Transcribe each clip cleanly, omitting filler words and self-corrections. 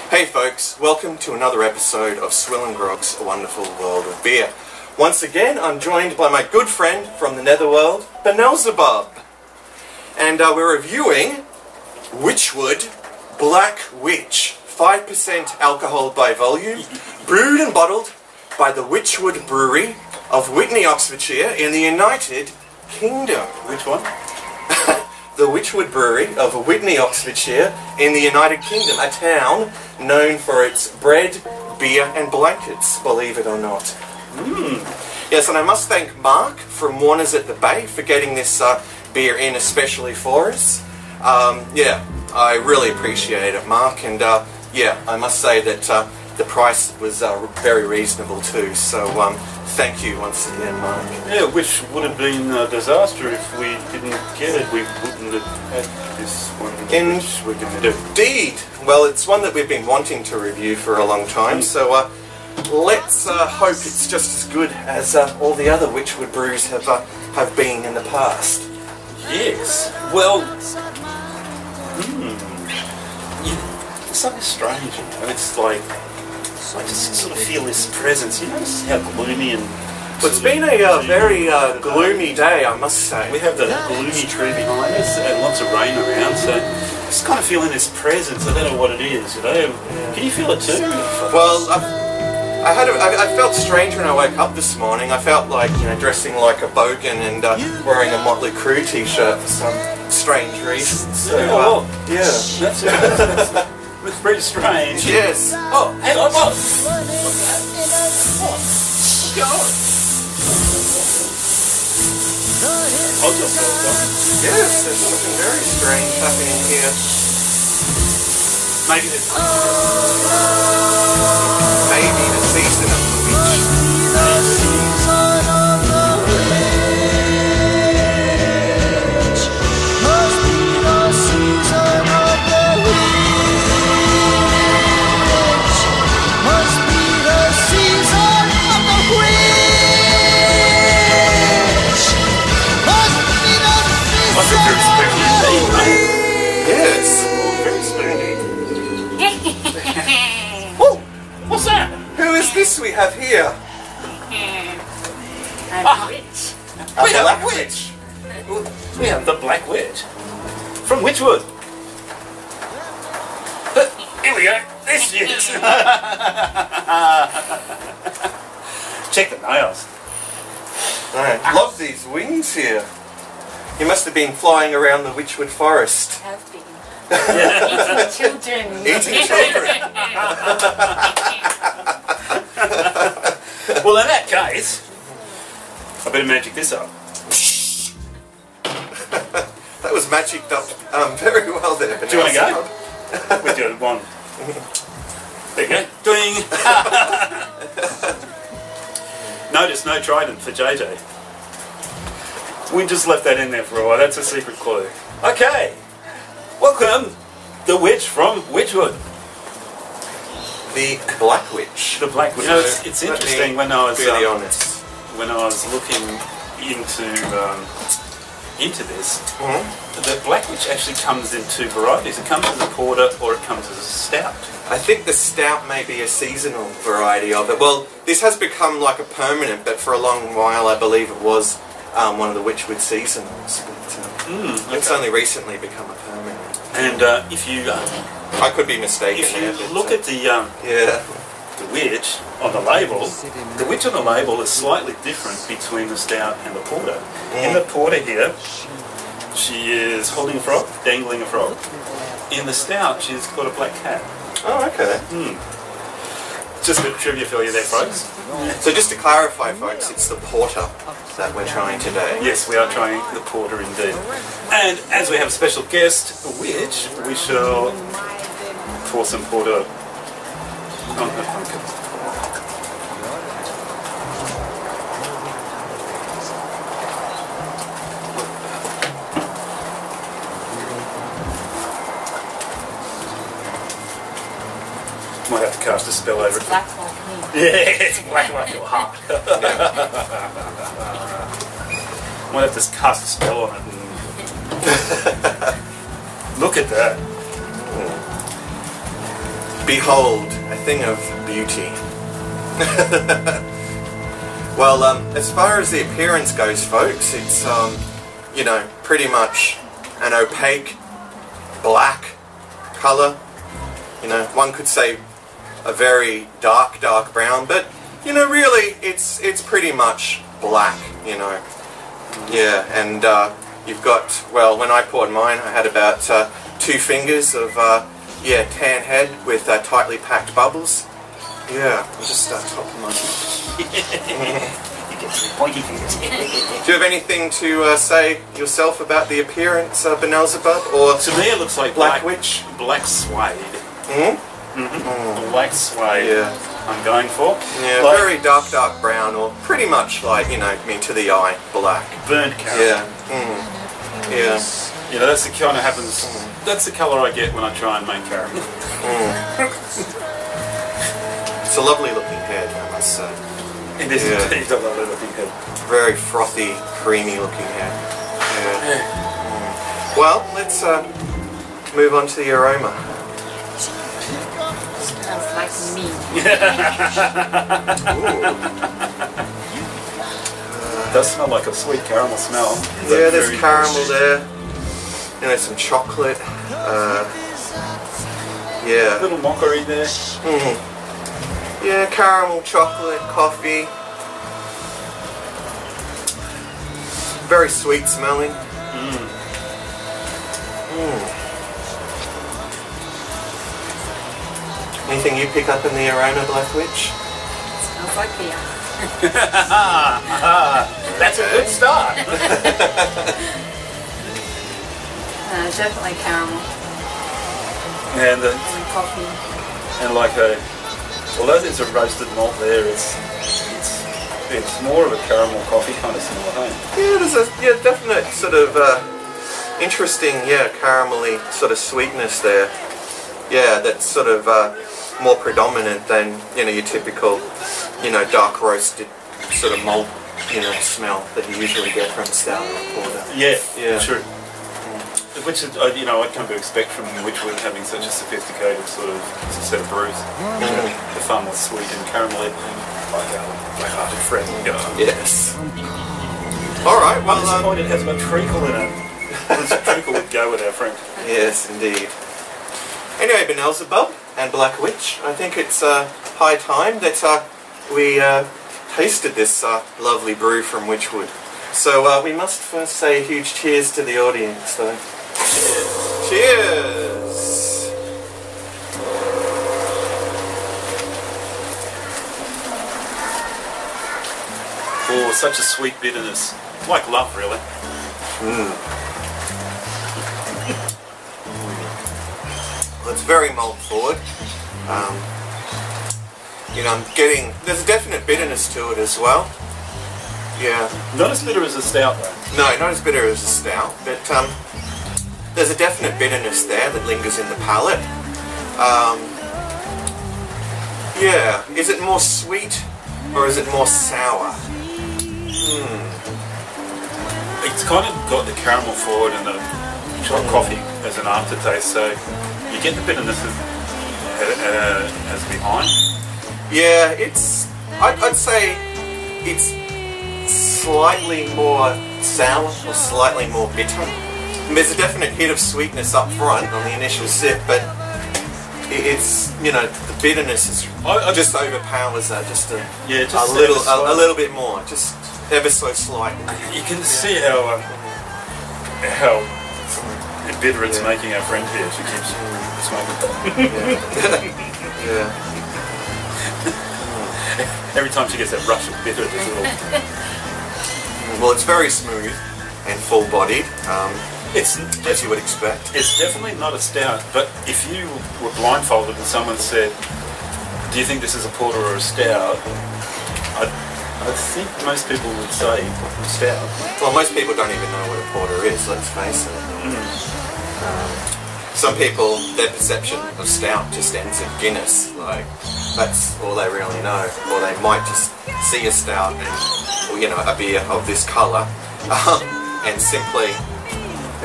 Hey folks, welcome to another episode of SwillinGrog's Wonderful World of Beer. Once again, I'm joined by my good friend from the netherworld, Benelzebub. And we're reviewing Wychwood Black Witch, 5% alcohol by volume, brewed and bottled by the Wychwood Brewery of Witney, Oxfordshire in the United Kingdom. Which one? The Wychwood Brewery of Witney, Oxfordshire in the United Kingdom, a town known for its bread, beer and blankets, believe it or not. Yes, and I must thank Mark from Warners at the Bay for getting this beer in especially for us. Yeah, I really appreciate it, Mark, and yeah, I must say that the price was very reasonable too, so thank you once again, Mark. Yeah, which would have been a disaster if we didn't get it. We wouldn't have had this one. Which we're going to do. Indeed. Well, it's one that we've been wanting to review for a long time, so let's hope it's just as good as all the other Wychwood brews have been in the past. Yes. Well, it's something strange, you know. It's like I just sort of feel this presence. You notice how gloomy and... Well, it's been a very gloomy day, I must say. We have the gloomy tree behind us and lots of rain around, so just kind of feeling this presence. I don't know what it is, you know. Can you feel it too? Well, I felt strange when I woke up this morning. I felt like, you know, dressing like a bogan and wearing a Motley Crue t-shirt for some strange reason. So, yeah. That's it. It's pretty strange. Yes. Oh, hang on, what? What's going on? Yes, there's something very strange happening here. Maybe there's... Maybe the season of the witch. Yes. Oh, what's that? Who is this we have here? A witch. We have a witch. We have the Black Witch from Wychwood. Here we go. There she is. Check the nails. I love these wings here. You must have been flying around the Wychwood forest. Have been. Eating children. Eating children. Well, in that case, I better magic this up. That was magicked up very well there. Do you want to go? We do it one. There you go. Doing. Notice no trident for JJ. We just left that in there for a while. That's a secret clue. Okay. Welcome, the witch from Wychwood. The Black Witch. The Black Witch. You know, it's interesting when I was really honest. When I was looking into this. The Black Witch actually comes in two varieties. It comes as a porter or it comes as a stout. I think the stout may be a seasonal variety of it. Well, this has become like a permanent, but for a long while I believe it was one of the Wychwood seasonals. But, it's only recently become a permanent. And if you... I could be mistaken. If you look at the witch on the label, the witch on the label is slightly different between the stout and the porter. In the porter here, she is holding a frog, dangling a frog. In the stout, she's got a black cat. Oh, okay. Just a bit of trivia for you there, folks. So just to clarify, folks, it's the porter that we're trying today. Yes, we are trying the porter indeed. And as we have a special guest, a witch, we shall pour some porter on her pumpkin. Might have to cast a spell over it. Black like me. Yeah, it's black like your heart. Might have to cast a spell on it. Look at that. Behold, a thing of beauty. Well, as far as the appearance goes, folks, it's, you know, pretty much an opaque black colour. You know, one could say a very dark brown, but, you know, really, it's pretty much black, you know. Yeah, and you've got, well, when I poured mine, I had about 2 fingers of, yeah, tan head with tightly packed bubbles. Yeah, I'll just top them on. You get some pointy fingers. Do you have anything to say yourself about the appearance, Benelzebub? Or to me, it looks like Black Witch? Black suede. Mm-hmm. Black suede. Yeah. I'm going for. Yeah, like, very dark brown, or pretty much like, you know, I mean, to the eye, black. Burnt caramel. Yeah. Yeah. You know, that's the kind of happens. That's the colour I get when I try and make caramel. It's a lovely looking head, I must say. It is indeed a lovely looking head. Very frothy, creamy looking head. Yeah. Well, let's move on to the aroma. Smells like me. It does smell like a sweet caramel smell. Yeah, there's caramel there. You know, some chocolate. Yeah. A little mockery there. Yeah, caramel, chocolate, coffee. Very sweet smelling. Anything you pick up in the aroma, Black Witch? Smells like beer. That's a good start. Definitely caramel And and coffee. and like a, although there's a roasted malt there, it's more of a caramel coffee kind of smell, I think. Yeah, there's a definite sort of interesting, caramelly sort of sweetness there. Yeah, that's sort of more predominant than, you know, your typical, you know, dark roasted sort of malt, you know, smell that you usually get from stout or porter. Yeah, Yeah. true. Which is, you know, I'd come to expect from Wychwood having such a sophisticated sort of set of brews. The far more sweet and caramelly, like my hearted friend. Yes. All right. Well, I'm disappointed it has got treacle in it. Treacle would go with our friend. yes, indeed. Anyway, Benelzebub and Black Witch, I think it's high time that we tasted this lovely brew from Wychwood. So we must first say a huge cheers to the audience, though. Cheers! Oh, such a sweet bitterness. Like love, really. Well, it's very malt forward. You know, I'm getting, there's a definite bitterness to it as well. Yeah. Not as bitter as a stout, though. No, not as bitter as a stout, but there's a definite bitterness there that lingers in the palate. Yeah, is it more sweet or is it more sour? It's kind of got the caramel forward and the coffee as an aftertaste, so you get the bitterness as behind. Yeah, it's, I'd say it's slightly more sour or slightly more bitter. And there's a definite hit of sweetness up front on the initial sip, but it's, you know, the bitterness is just overpowers that just a little bit more, just ever so slightly. You can see how bitter it's making our friend here. She keeps smoking. Yeah. Every time she gets that rush of bitter, there's a little. Well, it's very smooth and full-bodied, as you would expect. It's definitely not a stout, but if you were blindfolded and someone said, "Do you think this is a porter or a stout?" I think most people would say stout. Well, most people don't even know what a porter is, let's face it. Some people, their perception of stout just ends in Guinness, like, that's all they really know. Or they might just see a stout and, or, you know, a beer of this colour, and simply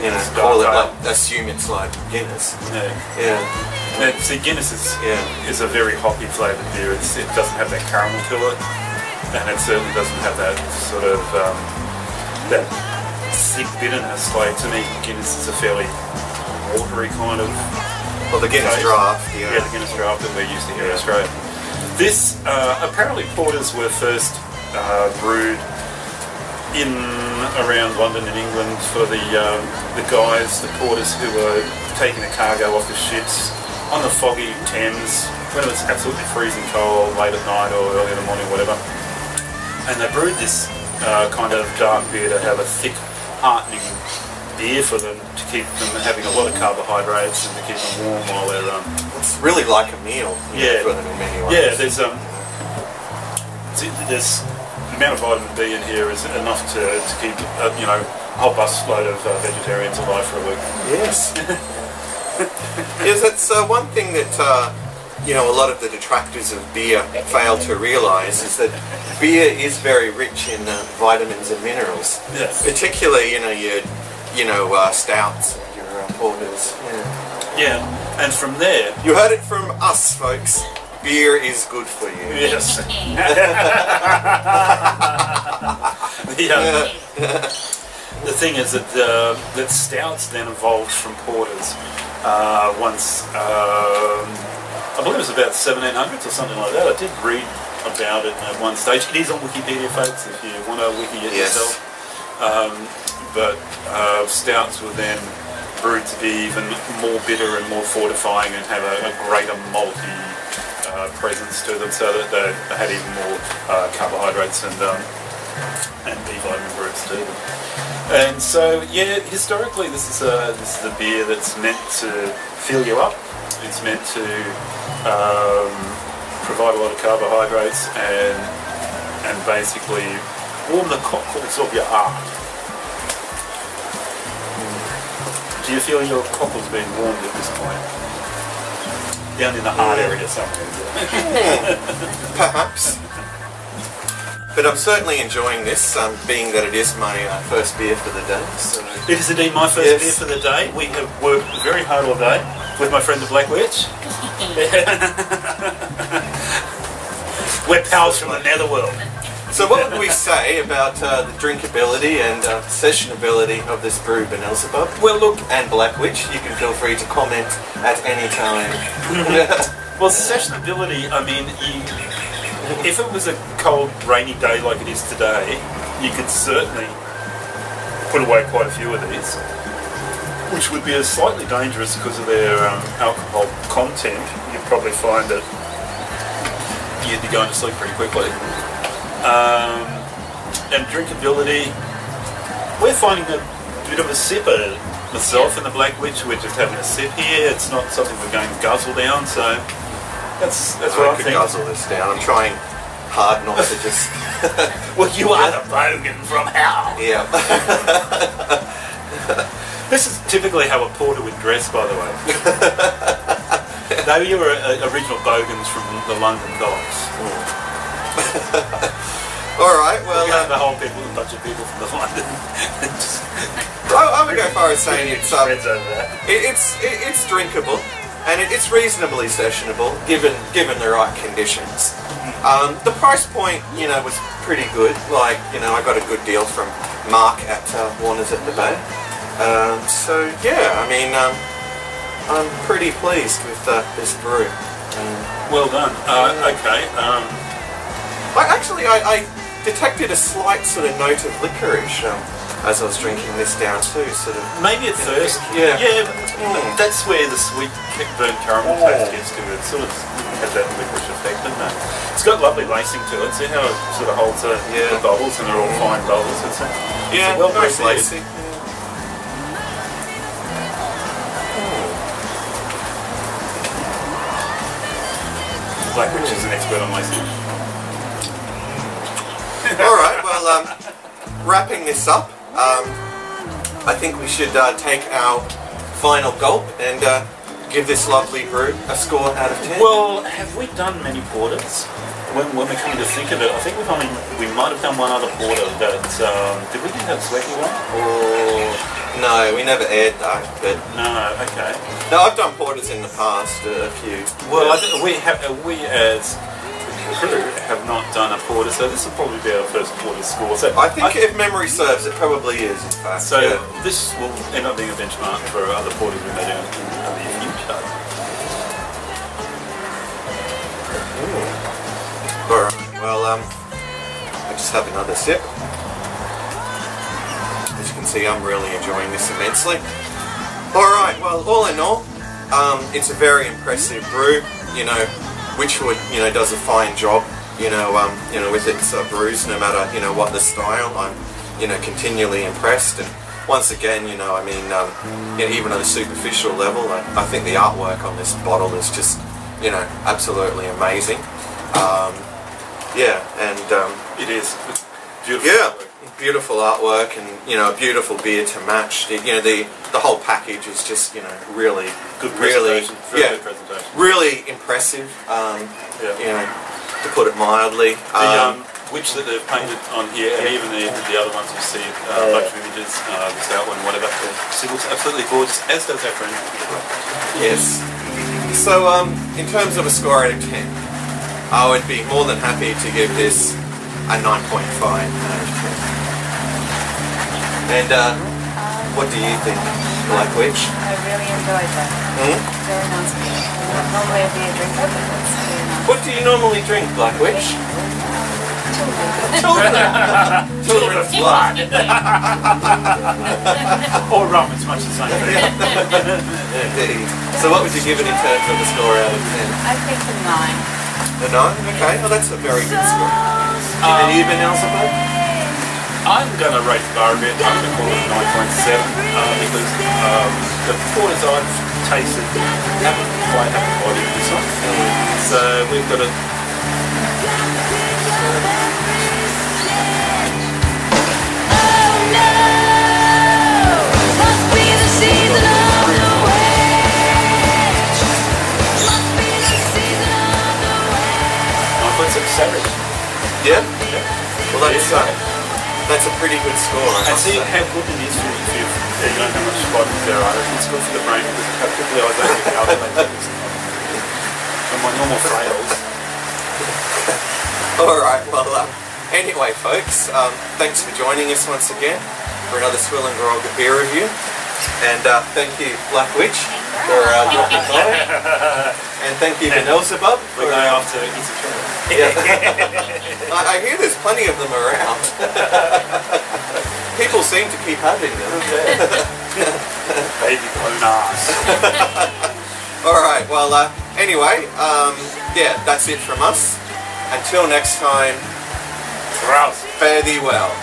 you know, It's call it dark like, assume it's like Guinness. Yeah. Now, see, Guinness is a very hoppy flavoured beer. It doesn't have that caramel to it, and it certainly doesn't have that sort of that thick bitterness. Like, to me, Guinness is a fairly watery kind of. Well, the Guinness taste. draft, Yeah, the Guinness draft that we're used to here in Australia. This apparently porters were first brewed in around London and England for the guys, the porters who were taking a cargo off the ships on the foggy Thames when it was absolutely freezing cold, late at night or early in the morning, whatever. And they brewed this kind of dark beer to have a thick, heartening beer for them, to keep them having a lot of carbohydrates and to keep them warm while they're it's really like a meal. Yeah, for them in many ways. yeah. There's the amount of vitamin B in here is enough to keep you know, a whole busload of vegetarians alive for a week. Yes. Yes, that's one thing that you know, a lot of the detractors of beer fail to realise is that beer is very rich in vitamins and minerals. Yes. Particularly, you know, stouts and your porters. Yeah. Yeah, and from there, You heard it from us, folks. Beer is good for you. yes. The thing is that that stouts then evolved from porters. Once, I believe it was about 1700s or something like that. I did read about it at one stage. It is on Wikipedia, folks, if you want to wiki it yourself. But stouts were then brewed to be even more bitter and more fortifying and have a greater malty presence to them, so that they had even more carbohydrates and B vitamin groups to them. And so, yeah, historically, this is a beer that's meant to fill you up. It's meant to provide a lot of carbohydrates and basically warm the cockles of your heart. Do you feel your cockles being warmed at this point? Down in the heart area somewhere. Perhaps. But I'm certainly enjoying this, being that it is my first beer for the day. So. It is indeed my first beer for the day. We have worked very hard all day with my friend the Black Witch. We're pals from the netherworld. So what would we say about the drinkability and sessionability of this brew, Benelzebub? Well, look, and Black Witch, you can feel free to comment at any time. well, sessionability, I mean, if it was a cold, rainy day like it is today, you could certainly put away quite a few of these, which would be slightly dangerous because of their alcohol content. You'd probably find that you'd be going to sleep pretty quickly. And drinkability, we're finding a bit of a sipper. Myself and the Black Witch, we're just having a sip here. It's not something we're going to guzzle down, so that's what I could think. Guzzle this down. I'm trying hard not to just... Well, you are the bogan from hell. Yeah. This is typically how a porter would dress, by the way. They were original bogans from the London docks. Alright, well... a bunch of people from the London. I would go far as saying it's drinkable, and it's reasonably sessionable, given the right conditions. The price point, you know, was pretty good. Like, you know, I got a good deal from Mark at Warner's at the Bay. So yeah, I mean, I'm pretty pleased with this brew. Well done. Okay. I detected a slight sort of note of licorice as I was drinking this down too. Sort of. Maybe at first. Yeah. Yeah. That's where the sweet burnt caramel taste gets to it. It sort of has that licorice effect, doesn't it? It's got lovely lacing to it. See how it sort of holds the bubbles, and they're all fine bubbles. It's well nice brewed. lacing. Black Witch is an expert on lacing. Alright, well, wrapping this up, I think we should take our final gulp and give this lovely brew a score out of 10. Well, have we done many porters? When we come to think of it, I think we might have done one other porter, but did we do that Swecky one? Or No, we never aired that, but... No, okay. No, I've done porters in the past, a few. Well, I think we as a crew have not done a porter, so this will probably be our first porter score. So I think if memory serves, it probably is, in fact. So this will end up being a benchmark for other porters we may do in the future. Alright, well, I just have another sip. As you can see, I'm really enjoying this immensely. Alright, well, all in all, it's a very impressive brew. You know, Wychwood, you know, does a fine job, you know, with its brews, no matter, you know, what the style. I'm, you know, continually impressed. And once again, you know, I mean, you know, even on a superficial level, I think the artwork on this bottle is just, you know, absolutely amazing. Yeah, and it is beautiful. Yeah, beautiful artwork, and you know, a beautiful beer to match. You know, the whole package is just, you know, really good presentation. Good presentation. Really impressive. You know, to put it mildly. The witch that they've painted on here, and even the other ones you see, a bunch of images, this out one, whatever. She looks absolutely gorgeous, as does our friend. Yes. So, in terms of a score out of 10, I would be more than happy to give this a 9.5 out of 10. And what do you think, Black Witch? I really enjoyed that. Very nice beer. I'm not normally a beer drinker, but it's very nice. What do you normally drink, Black Witch? Children of blood. Or rum, it's much the same thing. Indeed. So what would you give it in terms of a score out of 10? I think a 9. A 9? Okay, well that's a very good score. And you, Benelzebub? I'm going to rate the bar a bit. I'm going to call it 9.7 because the porters I've tasted haven't quite had the body of this one. So we've got a... Savage. Yeah? Well, that's a pretty good score. And see how good it is if you don't know how much fiber there are. It's good for the brain because how quickly I was able to calculate this. And my normal frails. Alright, well, anyway, folks, thanks for joining us once again for another SwillinGrog beer review. And thank you, Black Witch, for dropping by. And thank you, Benelzebub. We're going off to eat some chocolate. Yeah. I hear there's plenty of them around. People seem to keep having them. Baby bonars. Alright, well, anyway, yeah, that's it from us. Until next time, fare thee well.